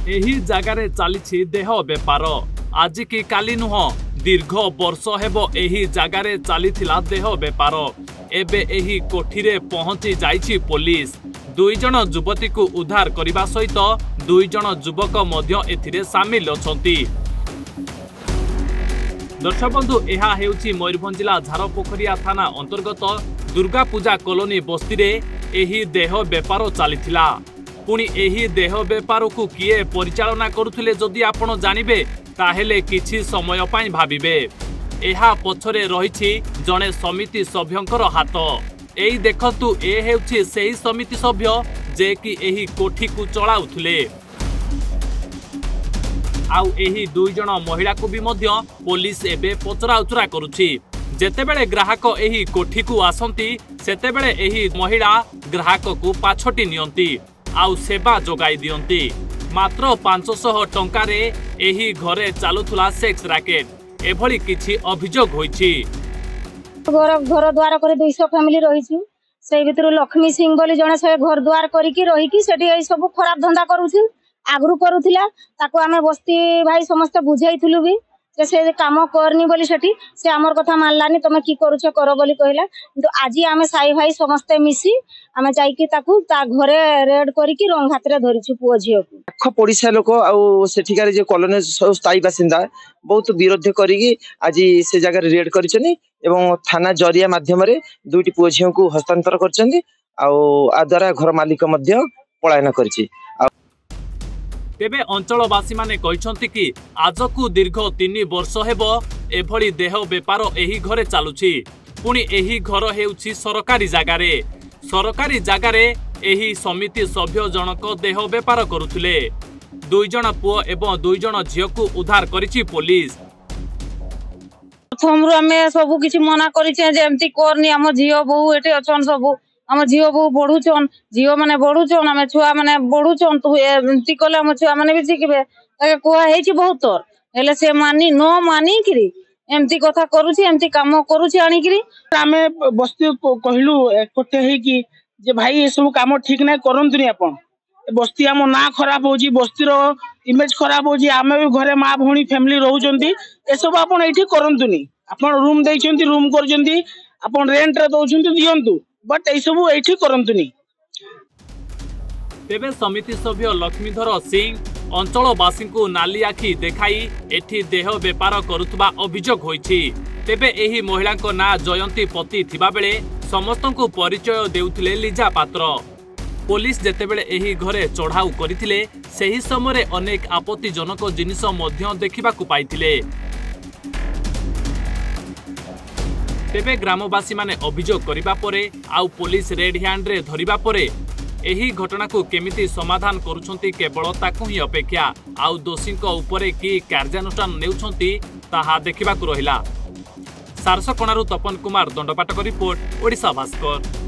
एही जगारे चली देह बेपार आज की काली नुह दीर्घ वर्ष हेबो एही जगारे चलीथिला देह बेपार एबे एही कोठीरे पहुंची जाइछि पुलिस। 2 जण युवती को उद्धार करने सहित 2 जण युवक मध्य एथिरे सामिल अछंती। दर्शक बंधु यह हेउछि मयूरभंज जिला झारपोखरिया थाना अंतर्गत दुर्गा पूजा कॉलोनी बस्ती रे एही देह बेपार चलीथिला। पुणी एही देह बेपार को किए परिचालना करुथिले जदि आपण जानिबे ताहेले किछि समय पाई भाबिबे। एहा पछरे रहिछि जणे समिति सभ्यंकर हाथ। एई देखंतु ए हेउछि सेही समिति सभ्य जे कि एही कोठी को चलाउथिले। आउ एही 2 जण महिला को भी मध्य पुलिस एबे पचरा उचरा करुछि। जेतेबेले ग्राहक एही कोठी को आसंती सेतेबेले एही महिला ग्राहक को पाछटी नियंती आउ सेवा जोगाई दियंती। मात्र 500 टंका रे एही घरे चालुथुला सेक्स रैकेट एभली किछि अभियोग होइछि। घर द्वार करे 200 फैमिली रहिछु। से भितर लक्ष्मी सिंह बोली जने से घर द्वार करिकी रहिकी सेठी एई सब खराब धंदा करूछि। आगरु करूथिला ताको आमे बस्ती भाई समस्त बुझाइथिलु भी से काम करनी बोली सेठी से हमर कथा मानलानी तमे की करूछ करो बोली कहला। किंतु आजी आमे साई भाई समस्त मिसी आमे जाईकी ताकू ता घरे रेड करिकी रंग हातरे धरिछु पुओ झियो को। आख पड़िसा लोक आउ सेठिकार जे कॉलोनी स्थायी बासिंदा बहुत विरोध करिकी आजी से जगह रेड करिसनी एवं थाना जरिया माध्यम रे 2टी पुओ झियो को हस्तांतर करचंदी आउ आ द्वारा घर मालिक मध्य पलायन करछि। तेबे अंचलवासी माने कहिसंती कि आजकू दीर्घ 3 वर्ष हेबो एभली देह बेपार एही घरे चालुछि। पुणी एही घर हेउछि सरकारी जगारे एही समिति सभ्य जनक देह बेपार करुथिले। 2 जण पुओ एवं 2 जण झियो को उद्धार करिछि पुलिस। हमरो हमें सब किछि मना करिছে जे एमती करनी हम झियो बहु एटे अछन सब हम झियो बहु बढ़ुछन झियो माने बढ़ुछन हम छुआ माने बढ़ुछन तू एमती कले हम छुआ माने भी सिखबे ताके कोहा हेछि बहुत तोर हेले से मानी न मानी किरी एमती कथा करूछि एमती काम करूछि आनी किरी आमे बस्ती कहलु एकटे हे कि जे भाई ए सब काम ठीक नै करंतुनी आपण बस्ती हम ना खराब होजी बस्ती रो इमेज खराब होजी आमे भी घरे मां भौणी फैमिली रहउचंती ए सब आपण एठी करंतुनी आपण रूम दैचंती रूम करजंती आपण रेंट रे दउचंती दियंतु बट ए सब एठी करंतुनी। तेबे समिति सभ्य लक्ष्मीधर सिंह अंचलवासी को नाली आखि देखाई एठी देह बेपार करुथबा अभियोग होइछि। तेबे एही महिला को ना जयंती पति थिबा बेले समस्त को परिचय देउथिले लीजा पात्र। पुलिस जेतेबेले एही घरे चढ़ाऊ करिथिले सेही समय अनेक आपत्तिजनक जिनिस मध्य देखिबाकू पाइथिले। तेबे ग्रामवासी माने अभियोग करिबा परे आउ पुलिस रेड हैंड रे धरिबा परे एही घटना को केमिति समाधान करूछंती केवल ताकू ही अपेक्षा आउ दोषी उपरे की कार्यानुष्ठान नेउछंती ताहा देखिबाकू रहिला। सारसकणारू तपन कुमार दंडपाटक रिपोर्ट ओडिशा भास्कर।